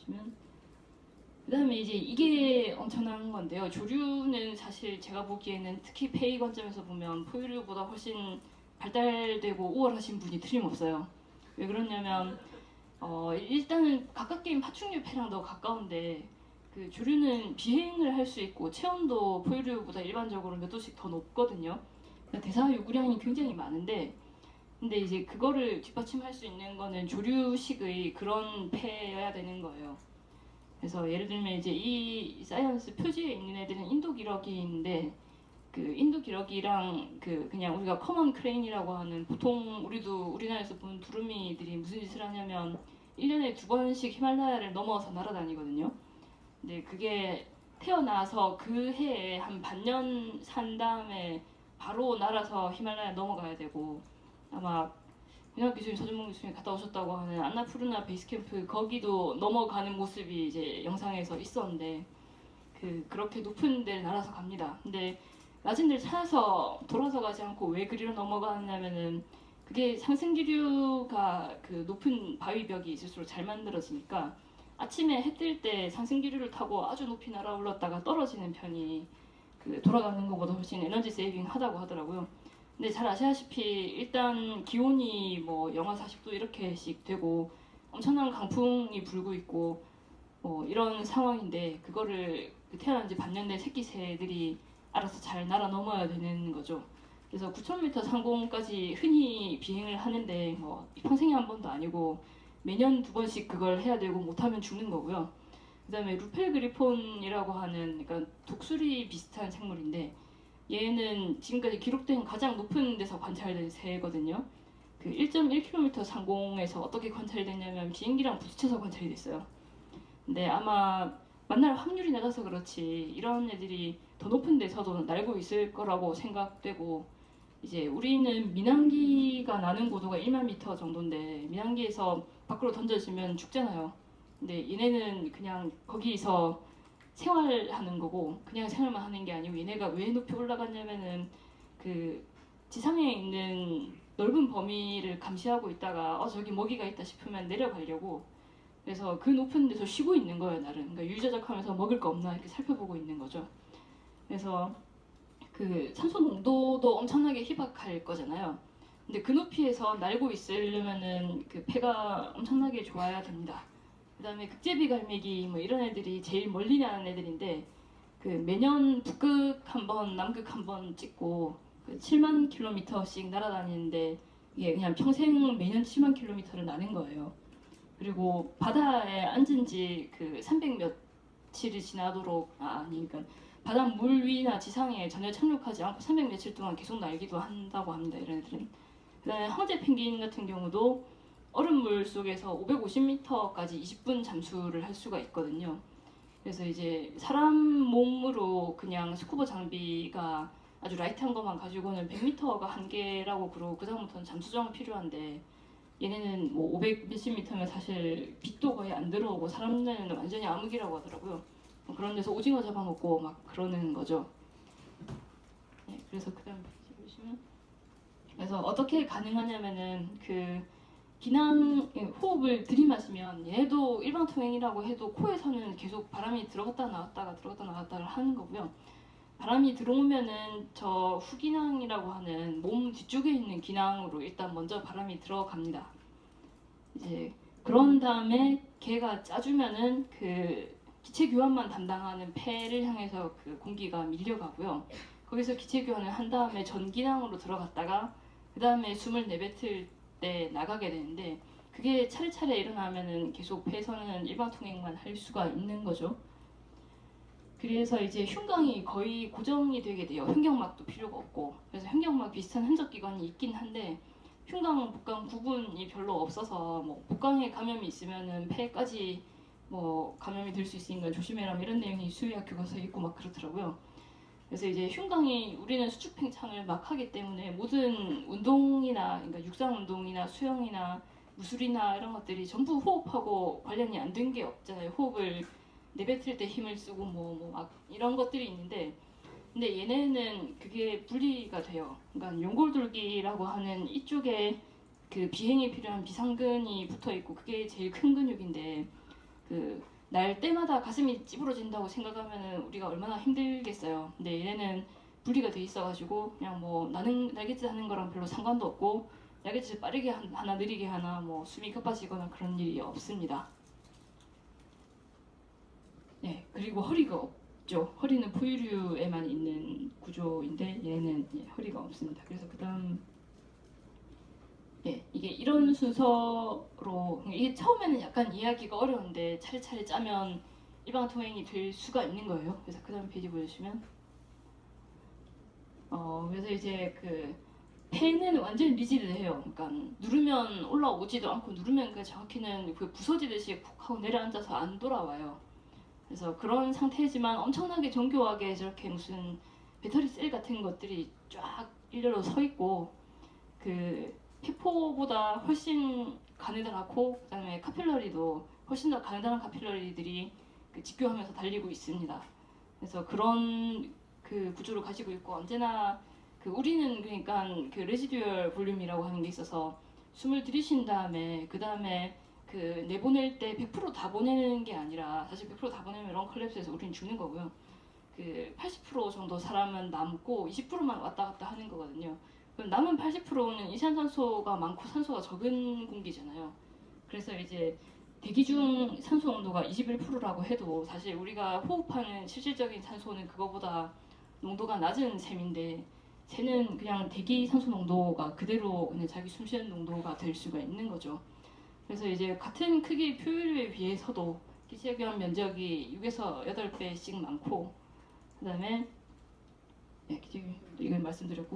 보시면 그다음에 이제 이게 엄청난 건데요. 조류는 사실 제가 보기에는 특히 폐의 관점에서 보면 포유류보다 훨씬 발달되고 우월하신 분이 틀림없어요. 왜 그러냐면 일단은 가깝게 있는 파충류 폐랑 더 가까운데 그 조류는 비행을 할 수 있고 체온도 포유류보다 일반적으로 몇 도씩 더 높거든요. 대사 요구량이 굉장히 많은데 근데 이제 그거를 뒷받침할 수 있는 거는 조류식의 그런 폐여야 되는 거예요. 그래서 예를 들면 이제 이 사이언스 표지에 있는 애들은 인도기러기인데 그 인도기러기랑 그 그냥 우리가 커먼 크레인이라고 하는 보통 우리도 우리나라에서 보는 두루미들이 무슨 짓을 하냐면 1년에 2번씩 히말라야를 넘어서 날아다니거든요. 근데 그게 태어나서 그 해에 한 반년 산 다음에 바로 날아서 히말라야 넘어가야 되고 아마 윤학 교수님, 서준봉 교수님 갔다 오셨다고 하는 안나푸르나 베이스캠프 거기도 넘어가는 모습이 이제 영상에서 있었는데 그렇게 높은 데를 날아서 갑니다. 근데 낮은 데를 찾아서 돌아서 가지 않고 왜 그리로 넘어가냐면은 그게 상승기류가 그 높은 바위벽이 있을수록 잘 만들어지니까 아침에 해 뜰 때 상승기류를 타고 아주 높이 날아올랐다가 떨어지는 편이 그 돌아가는 것보다 훨씬 에너지 세이빙 하다고 하더라고요. 근데 잘 아시다시피 일단 기온이 뭐 영하 40도 이렇게씩 되고 엄청난 강풍이 불고 있고 이런 상황인데 그거를 태어난 지 반년 된 새끼 새들이 알아서 잘 날아 넘어야 되는 거죠. 그래서 9,000m 상공까지 흔히 비행을 하는데 뭐 평생에 한 번도 아니고 매년 2번씩 그걸 해야 되고 못하면 죽는 거고요. 그다음에 루펠 그리폰이라고 하는 그러니까 독수리 비슷한 생물인데 얘는 지금까지 기록된 가장 높은 데서 관찰된 새거든요. 그 1.1km 상공에서 어떻게 관찰이 됐냐면 비행기랑 부딪혀서 관찰이 됐어요. 근데 아마 만날 확률이 낮아서 그렇지 이런 애들이 더 높은 데서도 날고 있을 거라고 생각되고 이제 우리는 민항기가 나는 고도가 1만 미터 정도인데 민항기에서 밖으로 던져지면 죽잖아요. 근데 얘네는 그냥 거기서 생활하는 거고 그냥 생활만 하는 게 아니고 얘네가 왜 높이 올라갔냐면은 그 지상에 있는 넓은 범위를 감시하고 있다가 저기 먹이가 있다 싶으면 내려가려고 그래서 그 높은 데서 쉬고 있는 거예요 나름. 그러니까 유유자적하면서 먹을 거 없나 이렇게 살펴보고 있는 거죠. 그래서 그 산소 농도도 엄청나게 희박할 거잖아요. 근데 그 높이에서 날고 있으려면은 그 폐가 엄청나게 좋아야 됩니다. 그다음에 극제비갈매기 뭐 이런 애들이 제일 멀리 나는 애들인데 그 매년 북극 한 번, 남극 한 번 찍고 그 7만 킬로미터씩 날아다니는데 이게 그냥 평생 매년 7만 킬로미터를 나는 거예요. 그리고 바다에 앉은 지 그 300 며칠이 지나도록 아니 그러니까 바닷물 위나 지상에 전혀 착륙하지 않고 300 며칠 동안 계속 날기도 한다고 합니다. 이런 애들은. 그다음에 황제 펭귄 같은 경우도 얼음물 속에서 550m까지 20분 잠수를 할 수가 있거든요. 그래서 이제 사람 몸으로 그냥 스쿠버 장비가 아주 라이트한 것만 가지고는 100m가 한계라고 그러고 그다음부터는 잠수정이 필요한데 얘네는 뭐 500 몇십 미터면 사실 빛도 거의 안 들어오고 사람 눈에는 완전히 암흑이라고 하더라고요. 그런 데서 오징어 잡아먹고 막 그러는 거죠. 네, 그래서 그다음 보시면 그래서 어떻게 가능하냐면은 그 기낭 호흡을 들이마시면 얘도 일방통행이라고 해도 코에서는 계속 바람이 들어갔다 나왔다가 들어갔다 나왔다를 하는 거고요. 바람이 들어오면은 저 후기낭이라고 하는 몸 뒤쪽에 있는 기낭으로 일단 먼저 바람이 들어갑니다. 이제 그런 다음에 걔가 짜주면은 그 기체 교환만 담당하는 폐를 향해서 그 공기가 밀려가고요. 거기서 기체 교환을 한 다음에 전기낭으로 들어갔다가 그 다음에 숨을 내뱉을 때 나가게 되는데 그게 차례차례 일어나면은 계속 폐에서는 일반통행만 할 수가 있는 거죠. 그래서 이제 흉곽이 거의 고정이 되게 돼요. 횡격막도 필요가 없고 그래서 횡격막 비슷한 흔적 기관이 있긴 한데 흉곽, 복강 구분이 별로 없어서 뭐 복강에 감염이 있으면은 폐까지 뭐 감염이 될 수 있으니까 조심해라 이런 내용이 수의학 교과서에 있고 막 그렇더라고요. 그래서 이제 흉곽이 우리는 수축 팽창을 막 하기 때문에 모든 운동이나 그러니까 육상 운동이나 수영이나 무술이나 이런 것들이 전부 호흡하고 관련이 안 된 게 없잖아요. 호흡을 내뱉을 때 힘을 쓰고 뭐 막 이런 것들이 있는데 근데 얘네는 그게 분리가 돼요. 그러니까 용골돌기라고 하는 이쪽에 그 비행에 필요한 비상근이 붙어 있고 그게 제일 큰 근육인데 그 날 때마다 가슴이 찌부러진다고 생각하면 우리가 얼마나 힘들겠어요. 근데 얘네는 분리가 돼 있어가지고 그냥 뭐 나는 날갯짓 하는 거랑 별로 상관도 없고 날갯짓을 빠르게 하나 느리게 하나 뭐 숨이 급해지거나 그런 일이 없습니다. 네, 그리고 허리가 없죠. 허리는 포유류에만 있는 구조인데 얘는 허리가 없습니다. 그래서 그다음 이게 이런 순서로 이게 처음에는 약간 이해하기가 어려운데 차례차례 짜면 일방통행이 될 수가 있는 거예요. 그래서 그다음 페이지 보여주시면 그래서 이제 그 펜은 완전 리지드해요. 그러니까 누르면 올라오지도 않고 누르면 그 정확히는 그 부서지듯이 푹 하고 내려앉아서 안 돌아와요. 그래서 그런 상태지만 엄청나게 정교하게 저렇게 무슨 배터리 셀 같은 것들이 쫙 일렬로 서 있고 그 폐포보다 훨씬 가느다랗고 그다음에 카필러리도 훨씬 더 가느다란 카필러리들이 그 직교하면서 달리고 있습니다. 그래서 그런 그 구조를 가지고 있고 언제나 그 우리는 그러니까 그 레지듀얼 볼륨이라고 하는 게 있어서 숨을 들이신 다음에 그 다음에 그 내보낼 때 100% 다 보내는 게 아니라 사실 100%다 보내면 런컬랩스에서 우리는 죽는 거고요. 그 80% 정도 사람은 남고 20%만 왔다 갔다 하는 거거든요. 그럼 남은 80%는 이산산소가 많고 산소가 적은 공기잖아요. 그래서 이제 대기 중 산소 농도가 21%라고 해도 사실 우리가 호흡하는 실질적인 산소는 그거보다 농도가 낮은 셈인데 쟤는 그냥 대기 산소 농도가 그대로 그냥 자기 숨쉬는 농도가 될 수가 있는 거죠. 그래서 이제 같은 크기의 표율에 비해서도 기체교환 면적이 6에서 8배씩 많고 그 다음에 기체교환 이건 말씀드렸고